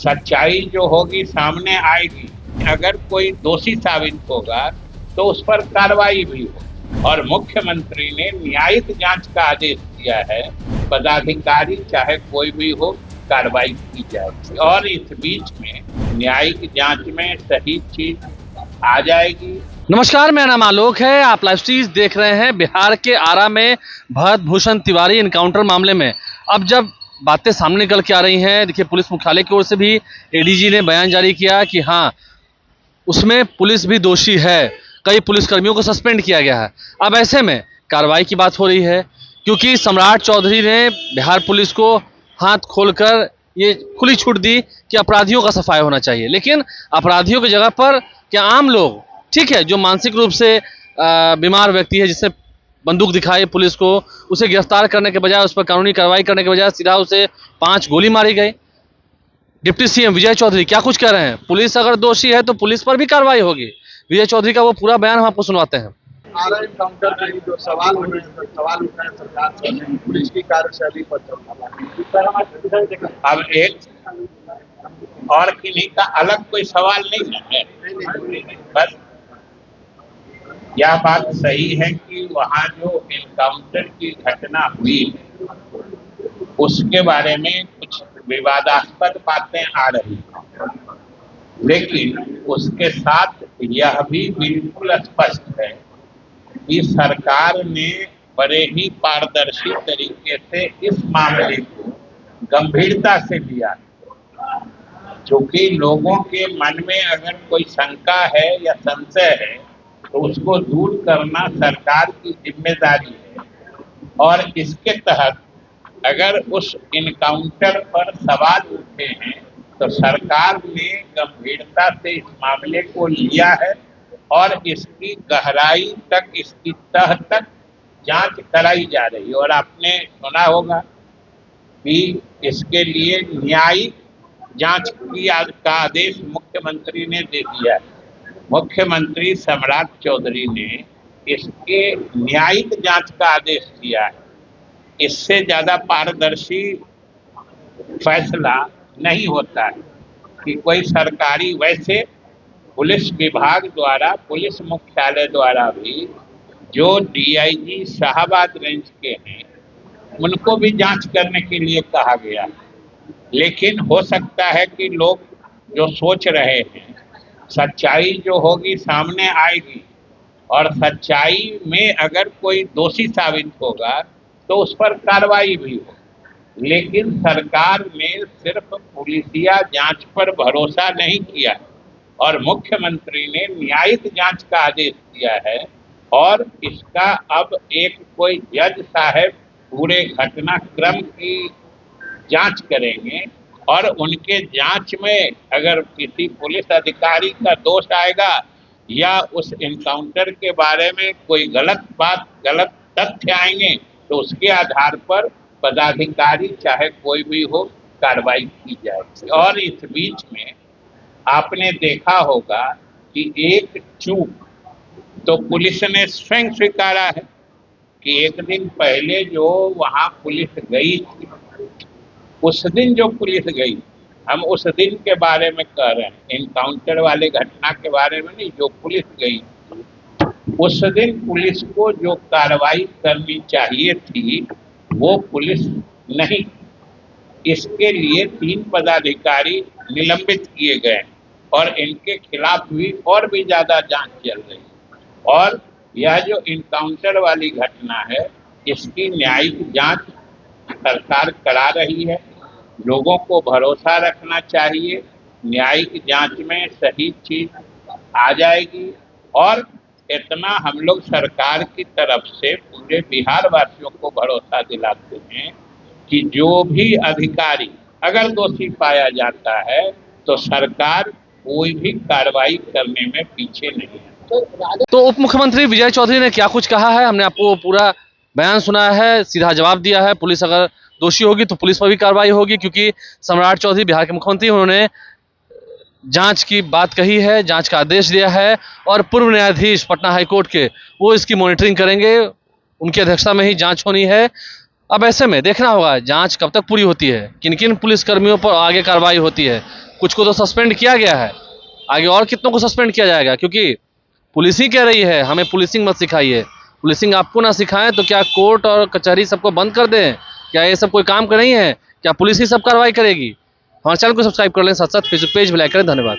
सच्चाई जो होगी सामने आएगी। अगर कोई दोषी साबित होगा तो उस पर कार्रवाई भी हो। और मुख्यमंत्री ने न्यायिक जांच का आदेश दिया है, पदाधिकारी चाहे कोई भी हो, कार्रवाई की जाएगी। और इस बीच में न्यायिक जांच में सही चीज आ जाएगी। नमस्कार, मेरा नाम आलोक है। आप लाइव स्ट्रीम देख रहे हैं। बिहार के आरा में भरत भूषण तिवारी इनकाउंटर मामले में अब जब बातें सामने निकल के आ रही हैं, देखिए पुलिस मुख्यालय की ओर से भी एडीजी ने बयान जारी किया कि हाँ, उसमें पुलिस भी दोषी है। कई पुलिसकर्मियों को सस्पेंड किया गया है। अब ऐसे में कार्रवाई की बात हो रही है, क्योंकि सम्राट चौधरी ने बिहार पुलिस को हाथ खोलकर ये खुली छूट दी कि अपराधियों का सफाया होना चाहिए। लेकिन अपराधियों की जगह पर क्या आम लोग, ठीक है, जो मानसिक रूप से बीमार व्यक्ति है, जिसने बंदूक दिखाई पुलिस को, उसे गिरफ्तार करने के बजाय, उस पर कानूनी कार्रवाई करने के बजाय सीधा उसे 5 गोली मारी गई। डिप्टी सीएम विजय चौधरी क्या कुछ कह रहे हैं? पुलिस अगर दोषी है तो पुलिस पर भी कार्रवाई होगी। विजय चौधरी का वो पूरा बयान हम आपको सुनवाते हैं। आरा एनकाउंटर के जो सवाल उठ रहे हैं सरकार से, पुलिस की कार्यशैली पर अब एक और किन्हीं का अलग कोई सवाल नहीं है। बस यह बात सही है कि वहाँ जो एनकाउंटर की घटना हुई है उसके बारे में कुछ विवादास्पद बातें आ रही हैं, लेकिन उसके साथ यह भी बिल्कुल स्पष्ट है कि सरकार ने बड़े ही पारदर्शी तरीके से इस मामले को गंभीरता से लिया। क्योंकि लोगों के मन में अगर कोई शंका है या संशय है तो उसको दूर करना सरकार की जिम्मेदारी है। और इसके तहत अगर उस इनकाउंटर पर सवाल उठे हैं तो सरकार ने गंभीरता से इस मामले को लिया है और इसकी गहराई तक, इसकी तह तक जांच कराई जा रही है। और आपने सुना होगा कि इसके लिए न्यायिक जांच का आदेश मुख्यमंत्री ने दे दिया है। मुख्यमंत्री सम्राट चौधरी ने इसके न्यायिक जांच का आदेश दिया है। इससे ज्यादा पारदर्शी फैसला नहीं होता है कि कोई सरकारी, वैसे पुलिस विभाग द्वारा, पुलिस मुख्यालय द्वारा भी जो डीआईजी शाहाबाद रेंज के हैं उनको भी जांच करने के लिए कहा गया। लेकिन हो सकता है कि लोग जो सोच रहे हैं, सच्चाई जो होगी सामने आएगी और सच्चाई में अगर कोई दोषी साबित होगा तो उस पर कार्रवाई भी हो। लेकिन सरकार ने सिर्फ पुलिसिया जांच पर भरोसा नहीं किया और मुख्यमंत्री ने न्यायिक जांच का आदेश दिया है। और इसका अब एक कोई जज साहब पूरे घटनाक्रम की जांच करेंगे और उनके जांच में अगर किसी पुलिस अधिकारी का दोष आएगा या उस एनकाउंटर के बारे में कोई गलत बात, गलत तथ्य आएंगे तो उसके आधार पर पदाधिकारी चाहे कोई भी हो, कार्रवाई की जाएगी। और इस बीच में आपने देखा होगा कि एक चूक तो पुलिस ने स्वयं स्वीकारा है कि एक दिन पहले जो वहां पुलिस गई थी, उस दिन जो पुलिस गई, हम उस दिन के बारे में कह रहे हैं, एनकाउंटर वाले घटना के बारे में नहीं। जो पुलिस गई उस दिन पुलिस को जो कार्रवाई करनी चाहिए थी वो पुलिस नहीं। इसके लिए 3 पदाधिकारी निलंबित किए गए और इनके खिलाफ भी और भी ज्यादा जांच चल रही है। और यह जो इनकाउंटर वाली घटना है इसकी न्यायिक जांच सरकार करा रही है। लोगों को भरोसा रखना चाहिए, न्यायिक जांच में सही चीज आ जाएगी। और इतना हम लोग सरकार की तरफ से पूरे बिहार वासियों को भरोसा दिलाते हैं कि जो भी अधिकारी अगर दोषी पाया जाता है तो सरकार कोई भी कार्रवाई करने में पीछे नहीं है। तो उप मुख्यमंत्री विजय चौधरी ने क्या कुछ कहा है, हमने आपको पूरा बयान सुनाया है, सीधा जवाब दिया है। पुलिस अगर दोषी होगी तो पुलिस पर भी कार्रवाई होगी, क्योंकि सम्राट चौधरी बिहार के मुख्यमंत्री, उन्होंने जांच की बात कही है, जांच का आदेश दिया है और पूर्व न्यायाधीश पटना हाईकोर्ट के वो इसकी मॉनिटरिंग करेंगे। उनकी अध्यक्षता में ही जांच होनी है। अब ऐसे में देखना होगा जांच कब तक पूरी होती है, किन किन पुलिसकर्मियों पर आगे कार्रवाई होती है। कुछ को तो सस्पेंड किया गया है, आगे और कितनों को सस्पेंड किया जाएगा? क्योंकि पुलिस ही कह रही है हमें पुलिसिंग मत सिखाइए। पुलिसिंग आपको ना सिखाएं तो क्या कोर्ट और कचहरी सबको बंद कर दें? क्या ये सब कोई काम कर नहीं है? क्या पुलिस ही सब कार्रवाई करेगी? हमारे चैनल को सब्सक्राइब कर लें, साथ साथ फेसबुक पेज भी लाइक करें। धन्यवाद।